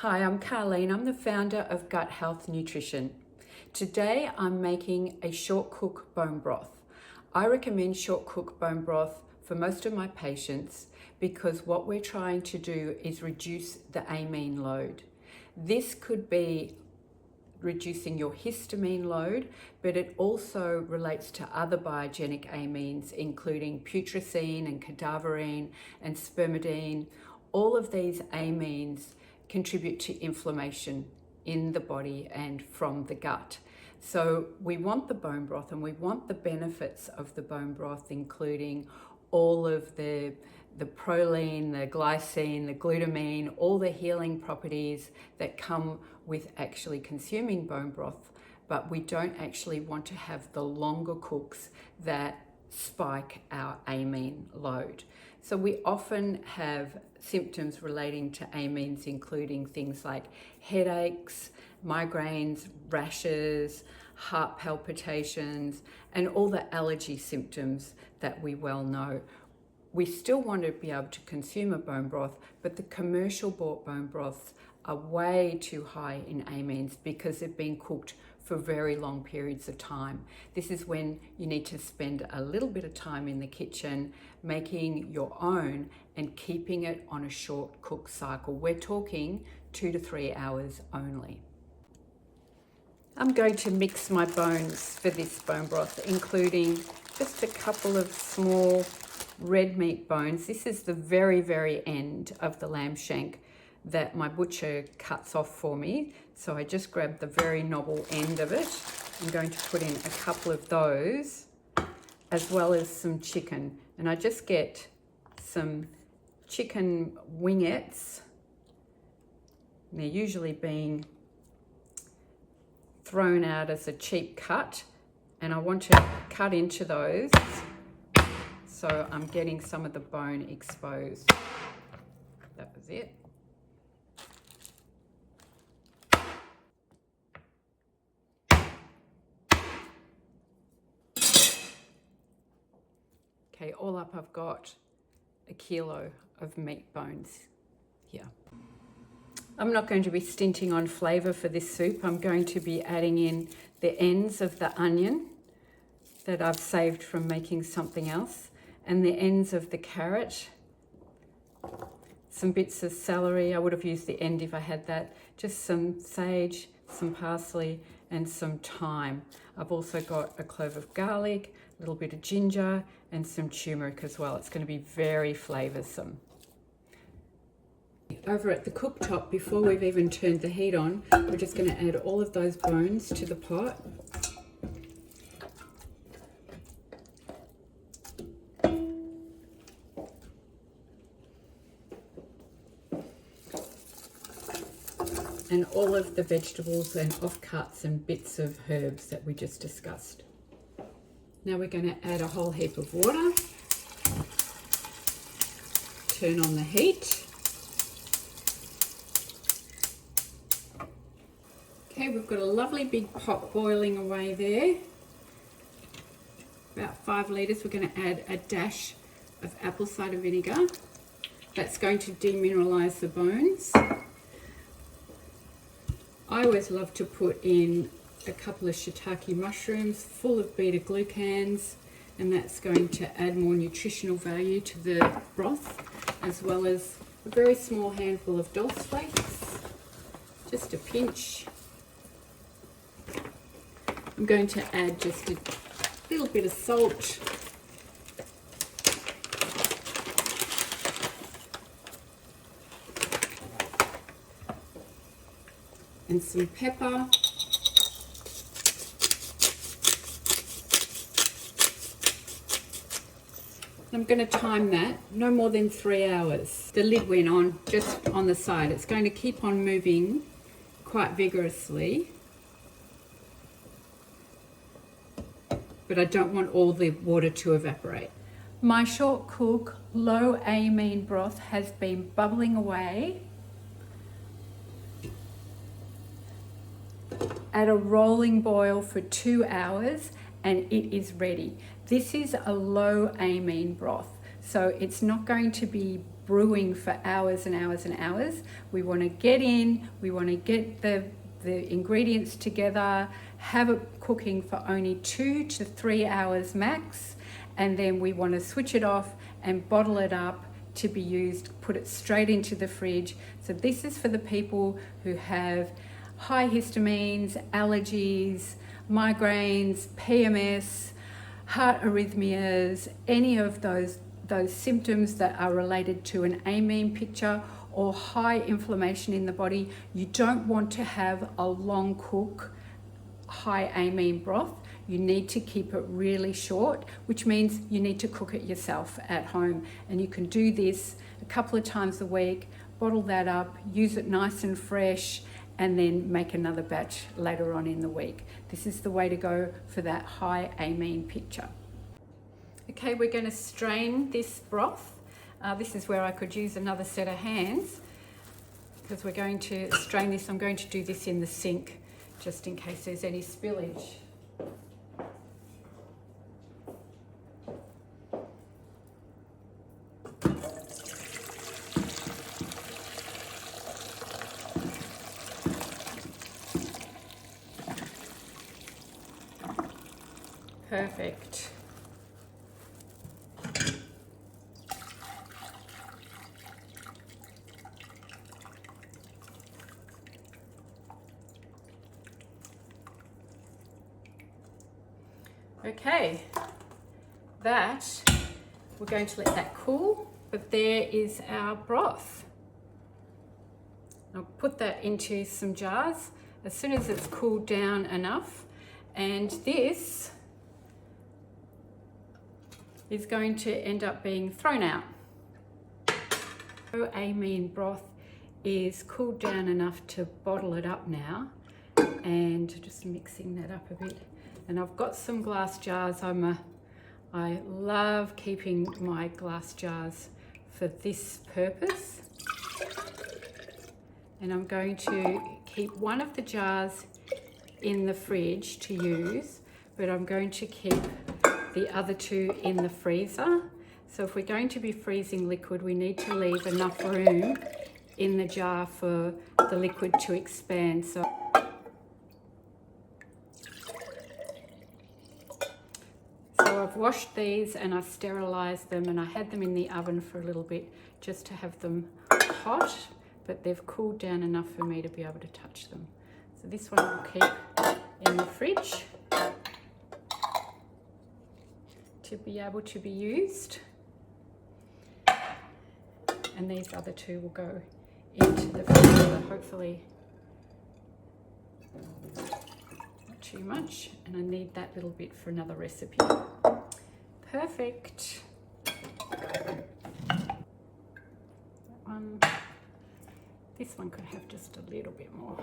Hi, I'm Carleen. I'm the founder of Gut Health Nutrition. Today I'm making a short cook bone broth. I recommend short cook bone broth for most of my patients because what we're trying to do is reduce the amine load. This could be reducing your histamine load, but it also relates to other biogenic amines, including putrescine and cadaverine and spermidine. All of these amines contribute to inflammation in the body and from the gut. So we want the bone broth and we want the benefits of the bone broth, including all of the proline, the glycine, the glutamine, all the healing properties that come with actually consuming bone broth. But we don't actually want to have the longer cooks that spike our amine load. So we often have symptoms relating to amines, including things like headaches, migraines, rashes, heart palpitations, and all the allergy symptoms that we well know. We still want to be able to consume a bone broth, but the commercial bought bone broths are way too high in amines because they've been cooked for very long periods of time. This is when you need to spend a little bit of time in the kitchen making your own and keeping it on a short cook cycle. We're talking 2 to 3 hours only. I'm going to mix my bones for this bone broth, including just a couple of small red meat bones. This is the very, very end of the lamb shank that my butcher cuts off for me. So I just grabbed the very knobble end of it. I'm going to put in a couple of those, as well as some chicken. And I just get some chicken wingettes. And they're usually being thrown out as a cheap cut. And I want to cut into those. So I'm getting some of the bone exposed. That was it. Okay, all up I've got 1 kilo of meat bones here. I'm not going to be stinting on flavour for this soup. I'm going to be adding in the ends of the onion that I've saved from making something else, and the ends of the carrot, some bits of celery. I would have used the end if I had that, just some sage, some parsley, and some thyme. I've also got a clove of garlic, a little bit of ginger, and some turmeric as well. It's going to be very flavoursome. Over at the cooktop, before we've even turned the heat on, we're just going to add all of those bones to the pot. And all of the vegetables and offcuts and bits of herbs that we just discussed. Now we're going to add a whole heap of water. Turn on the heat. Okay, we've got a lovely big pot boiling away there. About 5 litres. We're going to add a dash of apple cider vinegar. That's going to demineralise the bones. I always love to put in a couple of shiitake mushrooms full of beta glucans, and that's going to add more nutritional value to the broth, as well as a very small handful of dulse flakes, just a pinch. I'm going to add just a little bit of salt, and some pepper. I'm going to time that no more than 3 hours. The lid went on just on the side. It's going to keep on moving quite vigorously, but I don't want all the water to evaporate. My short cook low amine broth has been bubbling away at a rolling boil for 2 hours, and it is ready. This is a low amine broth, So it's not going to be brewing for hours and hours and hours. We want to get in, we want to get the ingredients together, have it cooking for only 2 to 3 hours max, and then we want to switch it off and bottle it up to be used, put it straight into the fridge. So this is for the people who have high histamines, allergies, migraines, PMS, heart arrhythmias, any of those symptoms that are related to an amine picture or high inflammation in the body. You don't want to have a long cook high amine broth. You need to keep it really short, which means you need to cook it yourself at home. And you can do this a couple of times a week, bottle that up, use it nice and fresh, and then make another batch later on in the week. This is the way to go for that high amine picture. Okay, we're going to strain this broth. This is where I could use another set of hands, because we're going to strain this. I'm going to do this in the sink just in case there's any spillage. Perfect. Okay, that, we're going to let that cool, but there is our broth. I'll put that into some jars as soon as it's cooled down enough, and this is going to end up being thrown out. So Amine broth is cooled down enough to bottle it up now, and just mixing that up a bit. And I've got some glass jars. I love keeping my glass jars for this purpose. And I'm going to keep one of the jars in the fridge to use, but I'm going to keep the other 2 in the freezer. So if we're going to be freezing liquid, we need to leave enough room in the jar for the liquid to expand. So I've washed these and I sterilised them, and I had them in the oven for a little bit just to have them hot, but they've cooled down enough for me to be able to touch them. So this one will keep in the fridge to be able to be used, and these other 2 will go into the freezer, hopefully not too much, and I need that little bit for another recipe. Perfect. That one, this one could have just a little bit more.